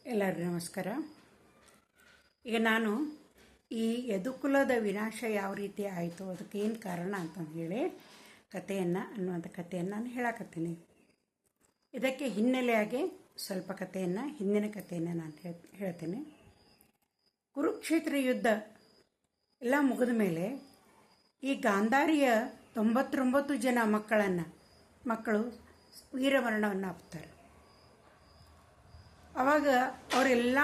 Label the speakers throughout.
Speaker 1: ಎಲ್ಲರಿಗೂ ನಮಸ್ಕಾರ. ಈಗ ನಾನು ಈ ಯದುಕುಲದ ವಿನಾಶ ಯಾವ ರೀತಿ ಆಯಿತು, ಅದಕ್ಕೆ ಏನು ಕಾರಣ ಅಂತಂದು ಹೇಳಿ ಅನ್ನುವಂಥ ಕಥೆಯನ್ನು ನಾನು ಹೇಳಕತ್ತೀನಿ. ಇದಕ್ಕೆ ಹಿನ್ನೆಲೆಯಾಗಿ ಸ್ವಲ್ಪ ಹಿಂದಿನ ಕಥೆಯನ್ನು ನಾನು ಹೇಳ್ತೇನೆ. ಕುರುಕ್ಷೇತ್ರ ಯುದ್ಧ ಎಲ್ಲ ಮುಗಿದ ಮೇಲೆ ಈ ಗಾಂಧಾರಿಯ 99 ಜನ ಮಕ್ಕಳು ವೀರಮರಣವನ್ನು ಅಪ್ತಾರೆ. ಆವಾಗ ಅವರೆಲ್ಲ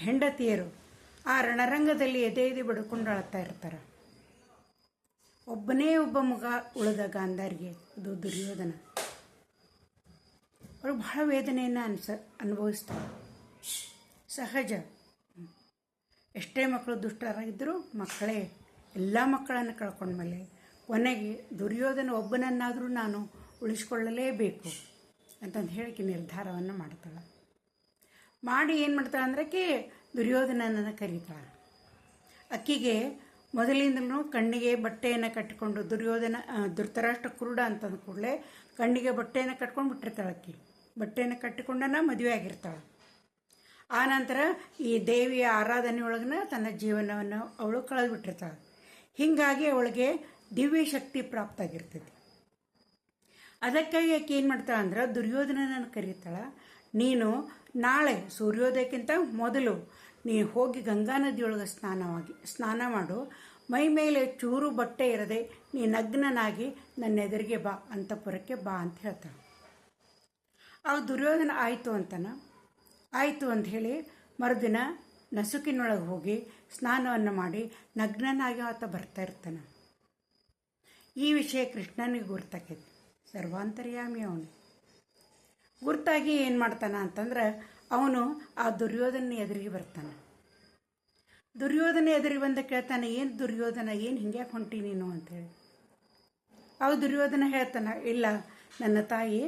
Speaker 1: ಹೆಂಡತಿಯರು ಆ ರಣರಂಗದಲ್ಲಿ ಎದೆ ಬಡ್ಕೊಂಡು ಅಳ್ತಾ ಇರ್ತಾರೆ. ಒಬ್ಬನೇ ಒಬ್ಬ ಮಗ ಉಳಿದ ಗಾಂಧಾರಿಗೆ, ಅದು ದುರ್ಯೋಧನ. ಅವರು ಬಹಳ ವೇದನೆಯನ್ನು ಅನುಭವಿಸ್ತಾರೆ. ಸಹಜ, ಎಷ್ಟೇ ಮಕ್ಕಳು ದುಷ್ಟರಾಗಿದ್ದರೂ ಎಲ್ಲ ಮಕ್ಕಳನ್ನು ಕಳ್ಕೊಂಡ್ಮೇಲೆ ಕೊನೆಗೆ ದುರ್ಯೋಧನ ಒಬ್ಬನನ್ನಾದರೂ ನಾನು ಉಳಿಸ್ಕೊಳ್ಳಲೇಬೇಕು ಅಂತಂದು ಹೇಳಕ್ಕೆ ನಿರ್ಧಾರವನ್ನು ಮಾಡ್ತಾಳೆ. ಮಾಡಿ ಏನು ಮಾಡ್ತಾಳೆ ಅಂದ್ರೆ ದುರ್ಯೋಧನನನ್ನು ಕರೀತಾಳೆ. ಅಕ್ಕಿಗೆ ಮೊದಲಿಂದಲೂ ಕಣ್ಣಿಗೆ ಬಟ್ಟೆಯನ್ನು ಕಟ್ಟಿಕೊಂಡು ಧೃತರಾಷ್ಟ್ರ ಕುರುಡ ಅಂತಂದ ಕೂಡಲೇ ಕಣ್ಣಿಗೆ ಬಟ್ಟೆಯನ್ನು ಕಟ್ಕೊಂಡು ಬಿಟ್ಟಿರ್ತಾಳೆ. ಅಕ್ಕಿ ಬಟ್ಟೆಯನ್ನು ಕಟ್ಟಿಕೊಂಡನ ಮದುವೆ ಆಗಿರ್ತಾಳೆ. ಆ ನಂತರ ಈ ದೇವಿಯ ಆರಾಧನೆಯೊಳಗನ ತನ್ನ ಜೀವನವನ್ನು ಅವಳು ಕಳೆದುಬಿಟ್ಟಿರ್ತಾಳೆ. ಹೀಗಾಗಿ ಅವಳಿಗೆ ದಿವ್ಯ ಶಕ್ತಿ ಪ್ರಾಪ್ತ ಆಗಿರ್ತೈತಿ. ಅದಕ್ಕಾಗಿ ಆಕೆ ಏನು ಮಾಡ್ತಾಳೆ ಅಂದ್ರೆ ದುರ್ಯೋಧನನನ್ನು ಕರೀತಾಳೆ. ನೀನು ನಾಳೆ ಸೂರ್ಯೋದಯಕ್ಕಿಂತ ಮೊದಲು ನೀನು ಹೋಗಿ ಗಂಗಾ ನದಿಯೊಳಗೆ ಸ್ನಾನ ಮಾಡು, ಮೈ ಮೇಲೆ ಚೂರು ಬಟ್ಟೆ ಇರದೆ ನೀ ನಗ್ನನಾಗಿ ನನ್ನ ಎದುರಿಗೆ ಬಾ, ಅಂತಃಪುರಕ್ಕೆ ಬಾ ಅಂತ ಹೇಳ್ತಾಳೆ. ಆ ದುರ್ಯೋಧನ ಆಯಿತು ಅಂತ ಹೇಳಿ ಮರುದಿನ ನಸುಕಿನೊಳಗೆ ಹೋಗಿ ಸ್ನಾನವನ್ನು ಮಾಡಿ ನಗ್ನನಾಗಿ ಆತ ಬರ್ತಾ ಇರ್ತಾನೆ. ಈ ವಿಷಯ ಕೃಷ್ಣನಿಗೆ ಗುರ್ತಾಕೈತಿ. ಸರ್ವಾಂತರ್ಯಾಮಿ ಅವನು ಗುರ್ತಾಗಿ ಏನು ಮಾಡ್ತಾನೆ ಅಂತಂದ್ರೆ ಅವನು ಆ ದುರ್ಯೋಧನ ಎದುರಿಗೆ ಬರ್ತಾನೆ. ದುರ್ಯೋಧನ ಎದುರಿಗೆ ಬಂದ ಕೇಳ್ತಾನೆ, ಏನು ದುರ್ಯೋಧನ, ಏನು ಹಿಂಗ್ಯಾಕೆ ಹೊಂಟಿ ನೀನು ಅಂತೇಳಿ. ಅವು ದುರ್ಯೋಧನ ಹೇಳ್ತಾನೆ, ಇಲ್ಲ ನನ್ನ ತಾಯಿ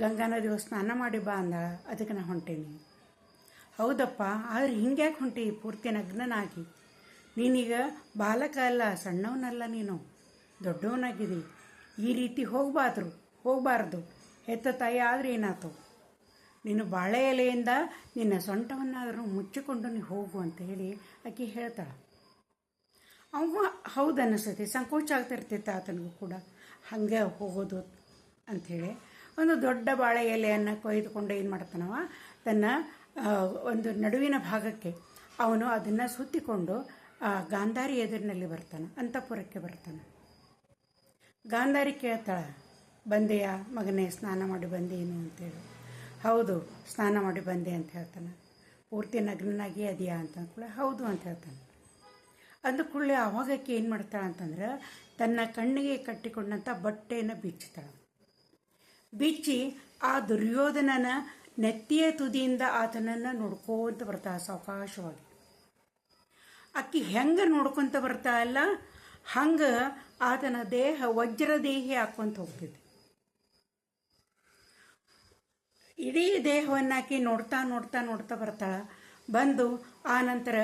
Speaker 1: ಗಂಗಾ ನದಿ ಸ್ನಾನ ಮಾಡಿ ಬಾ ಅಂದ, ಅದಕ್ಕೆ ನಾನು ಹೊಂಟೀನಿ. ಹೌದಪ್ಪ, ಆದರೆ ಹಿಂಗ್ಯಾಕೆ ಹೊಂಟಿ ಪೂರ್ತಿ ನಗ್ನನಾಗಿ? ನೀನೀಗ ಬಾಲಕ ಅಲ್ಲ, ಸಣ್ಣವನಲ್ಲ, ನೀನು ದೊಡ್ಡವನಾಗಿದ್ದೀ. ಈ ರೀತಿ ಹೋಗಬಾರ್ದು. ಹೆತ್ತ ತಾಯಿ ಆದರೆ ಏನಾಯ್ತು? ನೀನು ಬಾಳೆ ಎಲೆಯಿಂದ ನಿನ್ನ ಸೊಂಟವನ್ನಾದರೂ ಮುಚ್ಚಿಕೊಂಡು ನೀನು ಹೋಗು ಅಂತ ಹೇಳಿ ಆಕೆ ಹೇಳ್ತಾಳೆ. ಅವ ಹೌದು ಅನ್ನಿಸ್ತೈತಿ, ಸಂಕೋಚ ಆಗ್ತಿರ್ತೈತೆ ಆತನಿಗೂ ಕೂಡ ಹಾಗೆ ಹೋಗೋದು ಅಂಥೇಳಿ. ಒಂದು ದೊಡ್ಡ ಬಾಳೆ ಎಲೆಯನ್ನು ಕೊಯ್ದುಕೊಂಡು ಏನು ಮಾಡ್ತಾನವ, ತನ್ನ ಒಂದು ನಡುವಿನ ಭಾಗಕ್ಕೆ ಅವನು ಅದನ್ನು ಸುತ್ತಿಕೊಂಡು ಗಾಂಧಾರಿ ಎದುರಿನಲ್ಲಿ ಬರ್ತಾನೆ, ಅಂತಃಪುರಕ್ಕೆ ಬರ್ತಾನೆ. ಗಾಂಧಾರಿ ಕೇಳ್ತಾಳೆ, ಬಂದೆಯಾ ಮಗನೇ, ಸ್ನಾನ ಮಾಡಿ ಬಂದೇನು ಅಂತೇಳಿ. ಹೌದು, ಸ್ನಾನ ಮಾಡಿ ಬಂದೆ ಅಂತ ಹೇಳ್ತಾನೆ. ಪೂರ್ತಿ ನಗ್ನನಾಗಿ ಅದೆಯಾ ಅಂತ ಕೂಡ ಹೌದು ಅಂತ ಹೇಳ್ತಾನೆ. ಅಂದ ಕೂಡಲೇ ಅವಾಗಕ್ಕೆ ಏನು ಮಾಡ್ತಾಳೆ ಅಂತಂದ್ರೆ ತನ್ನ ಕಣ್ಣಿಗೆ ಕಟ್ಟಿಕೊಂಡಂಥ ಬಟ್ಟೆಯನ್ನು ಬಿಚ್ಚಿ ಆ ದುರ್ಯೋಧನನ ನೆತ್ತಿಯ ತುದಿಯಿಂದ ಆತನನ್ನು ನೋಡ್ಕೋತ ಬರ್ತಾಳೆ ಸಾವಕಾಶವಾಗಿ. ಅಕ್ಕಿ ಹೆಂಗೆ ನೋಡ್ಕೊತ ಬರ್ತಾಳಲ್ಲ, ಹಂಗೆ ಆತನ ದೇಹ ವಜ್ರ ದೇಹಿ ಹಾಕ್ಕೊಂತ ಹೋಗ್ತೈತಿ. ಇಡೀ ದೇಹವನ್ನಾಕಿ ನೋಡ್ತಾ ಬರ್ತಾಳ. ಬಂದು ಆ ನಂತರ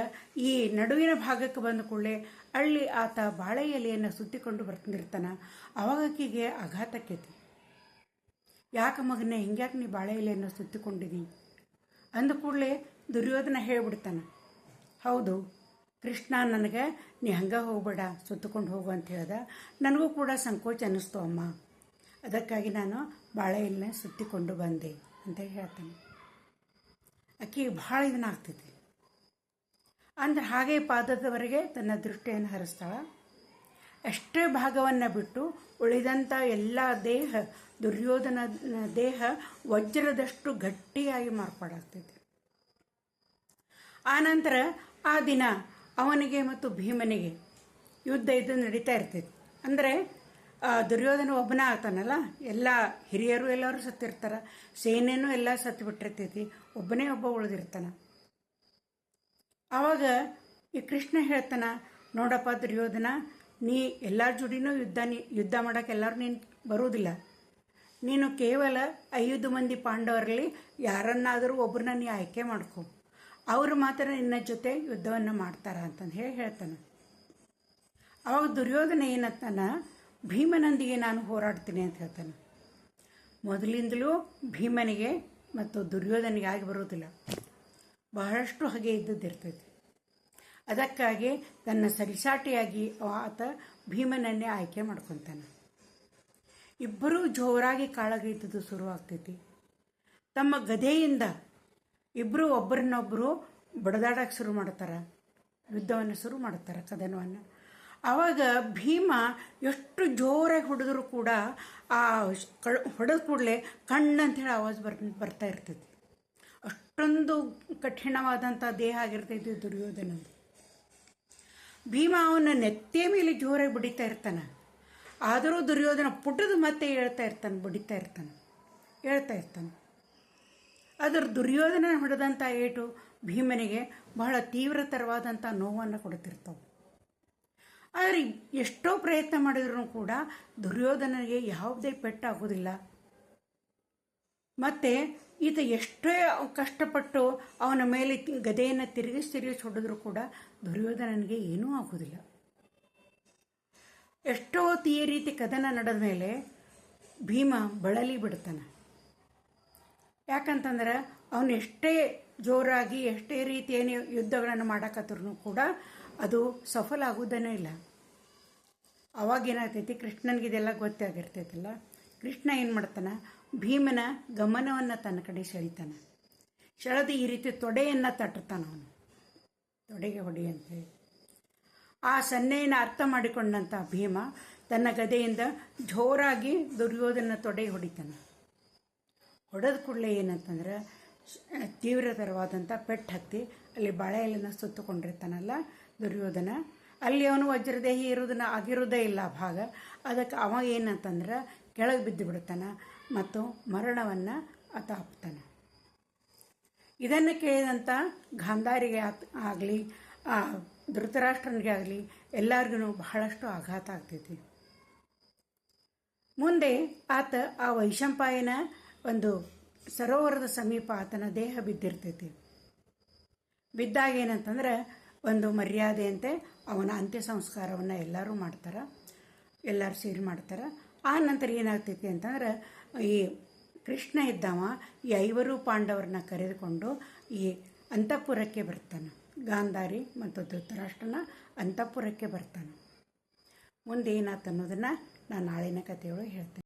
Speaker 1: ಈ ನಡುವಿನ ಭಾಗಕ್ಕೆ ಬಂದ ಕೂಡಲೇ ಅಲ್ಲಿ ಆತ ಬಾಳೆ ಎಲೆಯನ್ನು ಸುತ್ತಿಕೊಂಡು ಬರ್ತಿರ್ತಾನೆ. ಅವಾಗ ಆಕಿಗೆ ಆಘಾತಕ್ಕೈತಿ. ಯಾಕೆ ಮಗನೇ, ಹಿಂಗ್ಯಾಕೆ ನೀ ಬಾಳೆ ಎಲೆಯನ್ನು ಸುತ್ತಿಕೊಂಡಿದಿ ಅಂದ ಕೂಡಲೇ ದುರ್ಯೋಧನ ಹೇಳ್ಬಿಡ್ತಾನೆ, ಹೌದು ಕೃಷ್ಣ ನನಗೆ ನೀ ಹಂಗೆ ಹೋಗ್ಬೇಡ, ಸುತ್ತಕೊಂಡು ಹೋಗು ಅಂತ ಹೇಳ್ದ. ನನಗೂ ಕೂಡ ಸಂಕೋಚ ಅನ್ನಿಸ್ತು ಅಮ್ಮ, ಅದಕ್ಕಾಗಿ ನಾನು ಬಾಳೆ ಎಲೆ ಸುತ್ತಿಕೊಂಡು ಬಂದೆ ಅಂತ ಹೇಳ್ತಾನೆ. ಆಕೆಗೆ ಭಾಳ ಇದನ್ನಾಗ್ತೈತಿ. ಅಂದ್ರೆ ಹಾಗೆ ಪಾದದವರೆಗೆ ತನ್ನ ದೃಷ್ಟಿಯನ್ನು ಹರಿಸ್ತಾಳೆ. ಎಷ್ಟೇ ಭಾಗವನ್ನು ಬಿಟ್ಟು ಉಳಿದಂಥ ಎಲ್ಲ ದುರ್ಯೋಧನ ದೇಹ ವಜ್ರದಷ್ಟು ಗಟ್ಟಿಯಾಗಿ ಮಾರ್ಪಾಡಾಗ್ತೈತಿ. ಆನಂತರ ಆ ದಿನ ಅವನಿಗೆ ಮತ್ತು ಭೀಮನಿಗೆ ಯುದ್ಧ ನಡೀತಾ ಇರ್ತೈತಿ. ಅಂದರೆ ದುರ್ಯೋಧನ ಒಬ್ಬನ ಆಗ್ತಾನಲ್ಲ, ಎಲ್ಲ ಹಿರಿಯರು ಎಲ್ಲರೂ ಸತ್ತಿರ್ತಾರೆ, ಸೇನೆನೂ ಎಲ್ಲ ಸತ್ತು ಬಿಟ್ಟಿರ್ತೈತಿ, ಒಬ್ಬನೇ ಒಬ್ಬ ಉಳಿದಿರ್ತಾನೆ. ಆವಾಗ ಈ ಕೃಷ್ಣ ಹೇಳ್ತಾನ, ನೋಡಪ್ಪ ದುರ್ಯೋಧನ, ನೀ ಎಲ್ಲರ ಜೋಡಿನೂ ಯುದ್ಧ ಮಾಡೋಕೆ ಎಲ್ಲರೂ ನೀನು ಬರುವುದಿಲ್ಲ. ನೀನು ಕೇವಲ 5 ಮಂದಿ ಪಾಂಡವರಲ್ಲಿ ಯಾರನ್ನಾದರೂ ಒಬ್ಬರನ್ನ ನೀ ಆಯ್ಕೆ ಮಾಡ್ಕೊ, ಅವರು ಮಾತ್ರ ನಿನ್ನ ಜೊತೆ ಯುದ್ಧವನ್ನು ಮಾಡ್ತಾರ ಅಂತಂದು ಹೇಳ್ತಾನೆ. ಅವಾಗ ದುರ್ಯೋಧನ ಏನಂತಾನ, ಭೀಮನೊಂದಿಗೆ ನಾನು ಹೋರಾಡ್ತೀನಿ ಅಂತ ಹೇಳ್ತಾನೆ. ಮೊದಲಿಂದಲೂ ಭೀಮನಿಗೆ ಮತ್ತು ದುರ್ಯೋಧನಿಗೆ ಆಗಿ ಬರೋದಿಲ್ಲ, ಬಹಳಷ್ಟು ಹಾಗೆ ಇದ್ದದ್ದಿರ್ತೈತಿ. ಅದಕ್ಕಾಗಿ ತನ್ನ ಸರಿಸಾಟಿಯಾಗಿ ಆತ ಭೀಮನನ್ನೇ ಆಯ್ಕೆ ಮಾಡ್ಕೊತಾನೆ. ಇಬ್ಬರೂ ಜೋರಾಗಿ ಕಾಳಗೈತದ್ದು ಶುರುವಾಗ್ತೈತಿ. ತಮ್ಮ ಗದೆಯಿಂದ ಇಬ್ಬರು ಒಬ್ಬರನ್ನೊಬ್ಬರು ಬಡದಾಡಕ್ಕೆ ಶುರು ಮಾಡ್ತಾರೆ, ಯುದ್ಧವನ್ನು ಶುರು ಮಾಡ್ತಾರೆ, ಕದನವನ್ನು. ಆವಾಗ ಭೀಮ ಎಷ್ಟು ಜೋರಾಗಿ ಹೊಡೆದ್ರು ಕೂಡ ಆ ಹೊಡೆದ ಕೂಡಲೇ ಕಣ್ಣಂಥೇಳಿ ಆವಾಜ್ ಬರ್ತಾ ಇರ್ತೈತಿ. ಅಷ್ಟೊಂದು ಕಠಿಣವಾದಂಥ ದೇಹ ಆಗಿರ್ತೈತಿ ದುರ್ಯೋಧನಂದು. ಭೀಮ ಅವನ ನೆತ್ತಿಯ ಮೇಲೆ ಜೋರಾಗಿ ಬಡಿತಾ ಇರ್ತಾನೆ. ಆದರೂ ದುರ್ಯೋಧನ ಪುಟದು ಮತ್ತೆ ಹೇಳ್ತಾ ಇರ್ತಾನೆ. ಅದರ ದುರ್ಯೋಧನ ಹೊಡೆದಂಥ ಏಟು ಭೀಮನಿಗೆ ಬಹಳ ತೀವ್ರತರವಾದಂಥ ನೋವನ್ನು ಕೊಡುತ್ತಿರ್ತಾವೆ. ಆದರೆ ಎಷ್ಟೋ ಪ್ರಯತ್ನ ಮಾಡಿದ್ರೂ ಕೂಡ ದುರ್ಯೋಧನನಿಗೆ ಯಾವುದೇ ಪೆಟ್ಟಾಗೋದಿಲ್ಲ. ಮತ್ತು ಈತ ಎಷ್ಟೇ ಕಷ್ಟಪಟ್ಟು ಅವನ ಮೇಲೆ ಗದೆಯನ್ನು ತಿರುಗಿಸಿ ಹೊಡೆದ್ರೂ ಕೂಡ ದುರ್ಯೋಧನನಿಗೆ ಏನೂ ಆಗೋದಿಲ್ಲ. ಎಷ್ಟೋ ಹೊತ್ತು ಈ ರೀತಿ ಕದನ ನಡೆದ ಮೇಲೆ ಭೀಮ ಬಳಲಿ ಬಿಡ್ತಾನೆ. ಯಾಕಂತಂದ್ರೆ ಅವನು ಎಷ್ಟೇ ಜೋರಾಗಿ ಎಷ್ಟೇ ರೀತಿಯ ಯುದ್ಧಗಳನ್ನು ಮಾಡಕತ್ರೂ ಕೂಡ ಅದು ಸಫಲ ಆಗೋದೇ ಇಲ್ಲ. ಅವಾಗೇನಾಗ್ತೈತಿ, ಕೃಷ್ಣನಿಗೆ ಇದೆಲ್ಲ ಗೊತ್ತಾಗಿರ್ತೈತಲ್ಲ, ಕೃಷ್ಣ ಏನು ಮಾಡ್ತಾನೆ, ಭೀಮನ ಗಮನವನ್ನು ತನ್ನ ಕಡೆ ಸೆಳಿತಾನೆ. ಸೆಳೆದು ಈ ರೀತಿ ತೊಡೆಯನ್ನು ತಟ್ಟುತ್ತಾನೆ. ಅವನು ತೊಡೆಗೆ ಹೊಡಿ ಅಂತೇಳಿ ಆ ಸನ್ನೆಯನ್ನು ಅರ್ಥ ಮಾಡಿಕೊಂಡಂಥ ಭೀಮ ತನ್ನ ಗದೆಯಿಂದ ಜೋರಾಗಿ ದುರ್ಯೋಧನ ತೊಡೆಗೆ ಹೊಡಿತಾನೆ. ಹೊಡೆದ ಕೂಡಲೇ ಏನಂತಂದ್ರೆ ತೀವ್ರತರವಾದಂಥ ಪೆಟ್ಟು ಹತ್ತಿ ಅಲ್ಲಿ ಬಾಳೆ ಎಲೆನ ಸುತ್ತಕೊಂಡಿರ್ತಾನಲ್ಲ ದುರ್ಯೋಧನ, ಅಲ್ಲಿ ಅವನು ವಜ್ರದೇಹಿ ಆಗಿರೋದೇ ಇಲ್ಲ ಭಾಗ. ಅದಕ್ಕೆ ಅವ ಏನಂತಂದ್ರೆ ಕೆಳಗೆ ಬಿದ್ದು ಬಿಡ್ತಾನೆ ಮತ್ತು ಮರಣವನ್ನು ಅತಾಪ್ತಾನೆ. ಇದನ್ನು ಕೇಳಿದಂಥ ಗಾಂಧಾರಿಗೆ ಆಗಲಿ ಧೃತರಾಷ್ಟ್ರನಿಗೆ ಆಗಲಿ ಎಲ್ಲರಿಗೂ ಬಹಳಷ್ಟು ಆಘಾತ ಆಗ್ತೈತಿ. ಮುಂದೆ ಆತ ಆ ವೈಶಂಪಾಯನ ಒಂದು ಸರೋವರದ ಸಮೀಪ ಆತನ ದೇಹ ಬಿದ್ದಿರ್ತೈತಿ. ಬಿದ್ದಾಗ ಏನಂತಂದ್ರೆ ಒಂದು ಮರ್ಯಾದೆಯಂತೆ ಅವನ ಅಂತ್ಯ ಸಂಸ್ಕಾರವನ್ನು ಎಲ್ಲರೂ ಮಾಡ್ತಾರೆ, ಎಲ್ಲರೂ ಸೇರಿ ಮಾಡ್ತಾರೆ. ಆ ನಂತರ ಏನಾಗ್ತೈತಿ ಅಂತಂದ್ರೆ ಈ ಕೃಷ್ಣ ಇದ್ದವ ಈ 5 ಪಾಂಡವರನ್ನ ಕರೆದುಕೊಂಡು ಈ ಅಂತಃಪುರಕ್ಕೆ ಬರ್ತಾನೆ. ಗಾಂಧಾರಿ ಮತ್ತು ಧೃತರಾಷ್ಟ್ರನ ಅಂತಃಪುರಕ್ಕೆ ಬರ್ತಾನೆ. ಮುಂದೆ ಏನಾಯ್ತು ಅನ್ನೋದನ್ನು ನಾನು ನಾಳಿನ ಕಥೆಯೊಳಗೆ ಹೇಳ್ತೇನೆ.